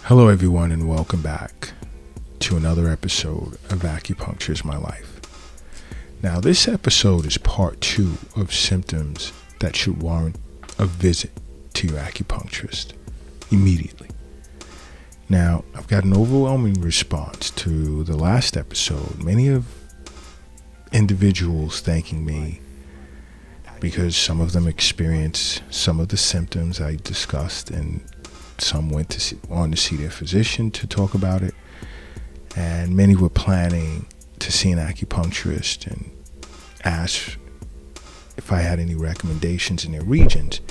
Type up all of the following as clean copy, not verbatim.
Hello everyone and welcome back to another episode of Acupuncturist My Life. Now this episode is part 2 of symptoms that should warrant a visit to your acupuncturist immediately. Now I've got an overwhelming response to the last episode. Many of individuals thanking me because some of them experienced some of the symptoms I discussed, and some went on to see their physician to talk about it, and many were planning to see an acupuncturist and asked if I had any recommendations in their regions.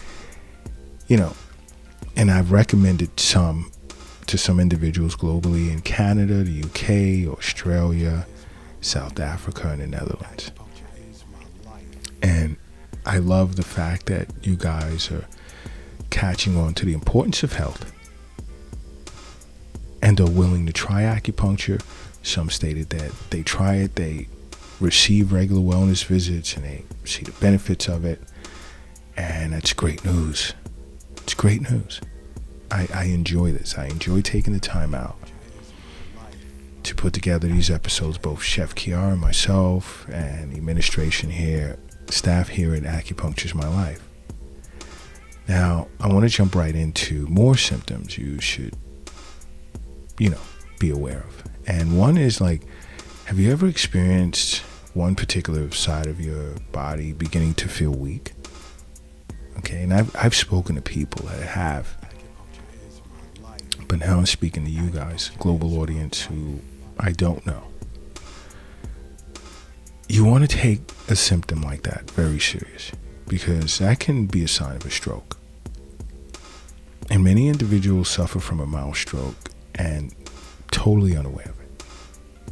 And I've recommended some to some individuals globally in Canada, the UK, Australia, South Africa, and the Netherlands. And I love the fact that you guys are catching on to the importance of health and are willing to try acupuncture. Some stated that they try it, they receive regular wellness visits, and they see the benefits of it. And that's great news. It's great news. I enjoy this. I enjoy taking the time out to put together these episodes, both Chef Kiara and myself and the administration here, staff here at Acupuncturist My Life. Now, I want to jump right into more symptoms you should, be aware of. And one is have you ever experienced one particular side of your body beginning to feel weak? Okay, and I've spoken to people that have, but now I'm speaking to you guys, global audience who I don't know. You want to take a symptom like that very serious, because that can be a sign of a stroke. And many individuals suffer from a mild stroke and totally unaware of it.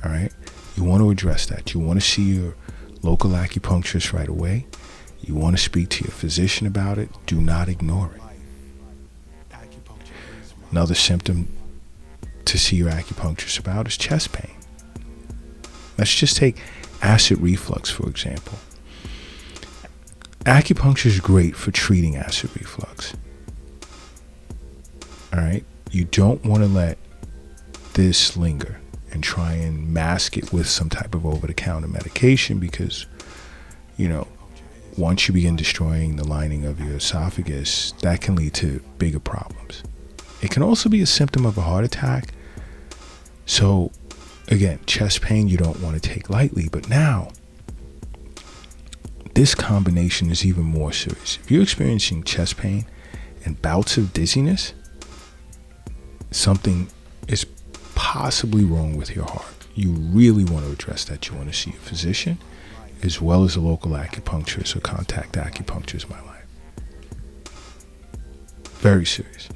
All right? You want to address that. You want to see your local acupuncturist right away. You want to speak to your physician about it. Do not ignore it. Another symptom to see your acupuncturist about is chest pain. Let's just take acid reflux, for example. Acupuncture is great for treating acid reflux. All right? You don't want to let this linger and try and mask it with some type of over-the-counter medication, because, once you begin destroying the lining of your esophagus, that can lead to bigger problems. It can also be a symptom of a heart attack. So, again, chest pain you don't want to take lightly. But now, this combination is even more serious. If you're experiencing chest pain and bouts of dizziness, something is possibly wrong with your heart. You really want to address that. You want to see a physician as well as a local acupuncturist, or contact Acupuncturist My Life. Very serious.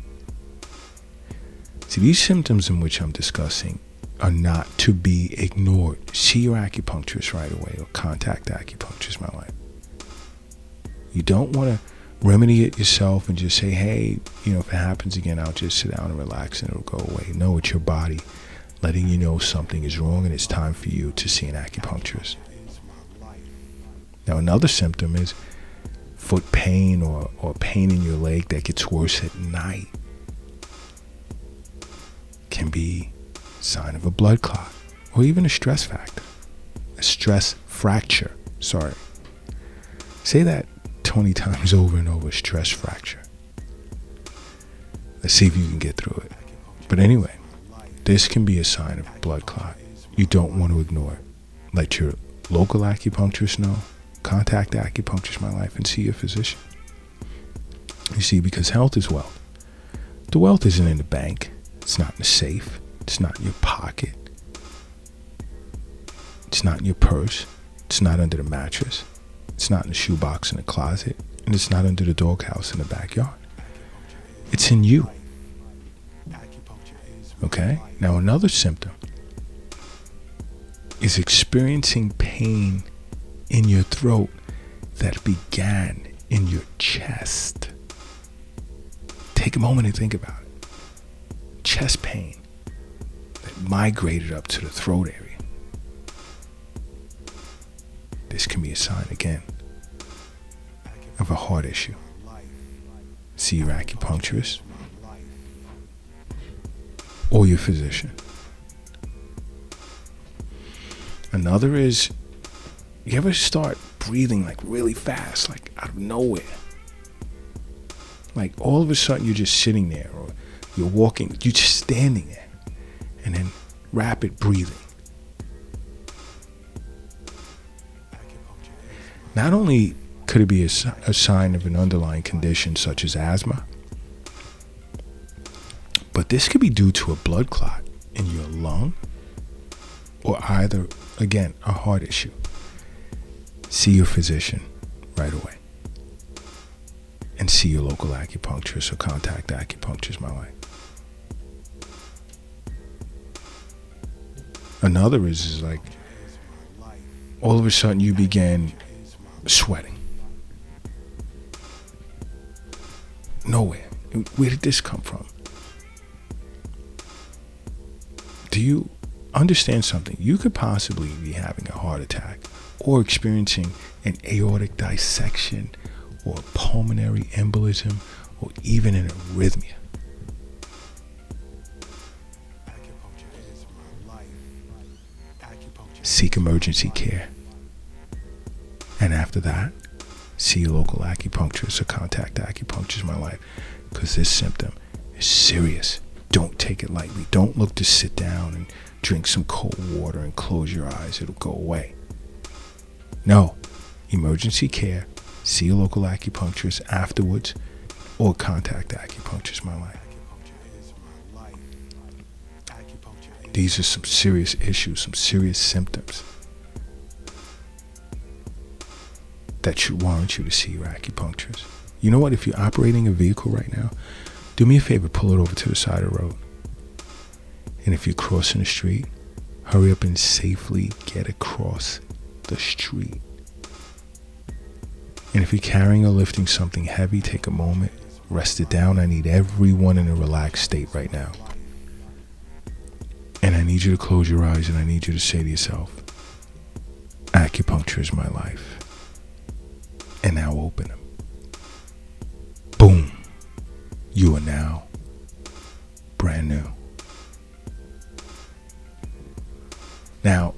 See, these symptoms in which I'm discussing are not to be ignored. See your acupuncturist right away, or contact Acupuncturist My Life. You don't want to remedy it yourself and just say, hey, if it happens again, I'll just sit down and relax and it'll go away. No, it's your body letting you know something is wrong and it's time for you to see an acupuncturist. Now, another symptom is foot pain or pain in your leg that gets worse at night. Can be a sign of a blood clot, or even a stress fracture. Say that 20 times over and over, stress fracture. Let's see if you can get through it. But anyway, this can be a sign of blood clot. You don't want to ignore it. Let your local acupuncturist know. Contact Acupuncturist My Life and see your physician. You see, because health is wealth. The wealth isn't in the bank. It's not in the safe. It's not in your pocket. It's not in your purse. It's not under the mattress. It's not in the shoebox in the closet. And it's not under the doghouse in the backyard. It's in you. Okay? Now, another symptom is experiencing pain in your throat that began in your chest. Take a moment and think about it. Chest pain that migrated up to the throat area. This can be a sign, again, of a heart issue. See your acupuncturist. or your physician. Another is, you ever start breathing like really fast, like out of nowhere? Like all of a sudden you're just sitting there, or you're walking, you're just standing there, and then rapid breathing. Not only could it be a sign of an underlying condition such as asthma, but this could be due to a blood clot in your lung, or either, again, a heart issue. See your physician right away. And see your local acupuncturist or contact Acupuncturist, my life. Another is like, all of a sudden you begin sweating. Nowhere. Where did this come from? Do you understand something? You could possibly be having a heart attack or experiencing an aortic dissection or a pulmonary embolism or even an arrhythmia. Seek emergency care. And after that, see your local acupuncturist or contact Acupuncturist, my life, because this symptom is serious. Don't take it lightly. Don't look to sit down and drink some cold water and close your eyes. It'll go away. No, emergency care. See your local acupuncturist afterwards, or contact Acupuncturist, my life. These are some serious issues, some serious symptoms that should warrant you to see your acupuncturist. You know what? If you're operating a vehicle right now, do me a favor, pull it over to the side of the road. And if you're crossing the street, hurry up and safely get across the street. And if you're carrying or lifting something heavy, take a moment, rest it down. I need everyone in a relaxed state right now. And I need you to close your eyes, and I need you to say to yourself, acupuncture is my life. And now open them. Boom. You are now brand new. Now,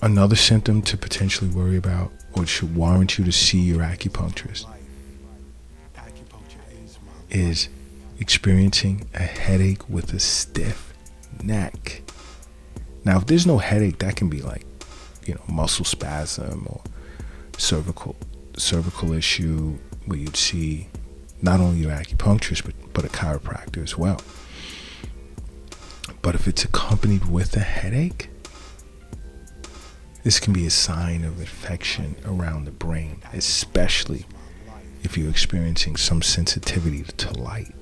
another symptom to potentially worry about, or should warrant you to see your acupuncturist, is experiencing a headache with a stiff neck. Now, if there's no headache, that can be like, muscle spasm or cervical issue, where you'd see not only your acupuncturist, but a chiropractor as well. But if it's accompanied with a headache, this can be a sign of infection around the brain, especially if you're experiencing some sensitivity to light.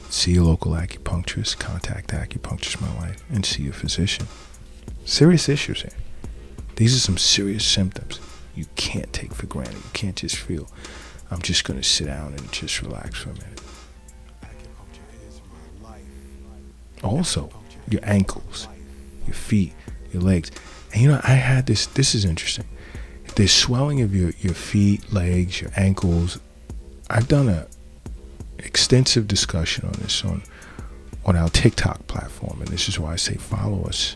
See your local acupuncturist, contact Acupuncturist, my life, and see your physician. Serious issues here. These are some serious symptoms you can't take for granted. You can't just feel, I'm just going to sit down and just relax for a minute. Also, your ankles, your feet, your legs. And I had this is interesting. If there's swelling of your feet, legs, your ankles, I've done a extensive discussion on this on our TikTok platform, and this is why I say follow us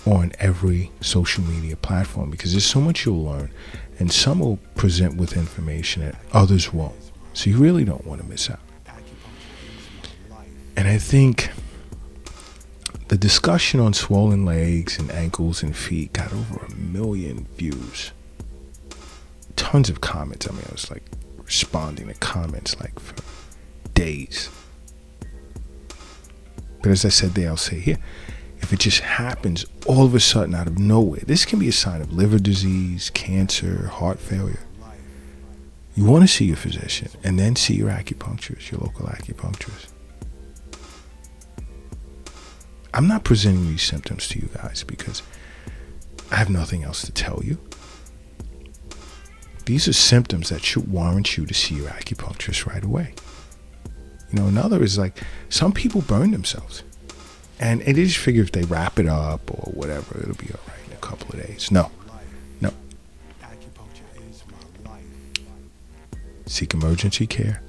on every social media platform, because there's so much you'll learn, and some will present with information that others won't. So you really don't want to miss out. And I think the discussion on swollen legs and ankles and feet got over 1 million views. Tons of comments. I mean, I was like responding to comments like for days. But as I said there, I'll say here, if it just happens all of a sudden out of nowhere, this can be a sign of liver disease, cancer, heart failure. You want to see your physician and then see your acupuncturist, your local acupuncturist. I'm not presenting these symptoms to you guys because I have nothing else to tell you. These are symptoms that should warrant you to see your acupuncturist right away. Another is like, some people burn themselves. And they just figure if they wrap it up or whatever, it'll be all right in a couple of days. No. seek emergency care,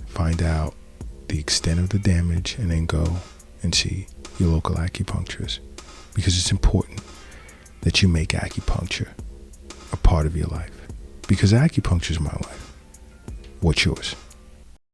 find out the extent of the damage, and then go and see your local acupuncturist, because it's important that you make acupuncture a part of your life, because acupuncture is my life. What's yours?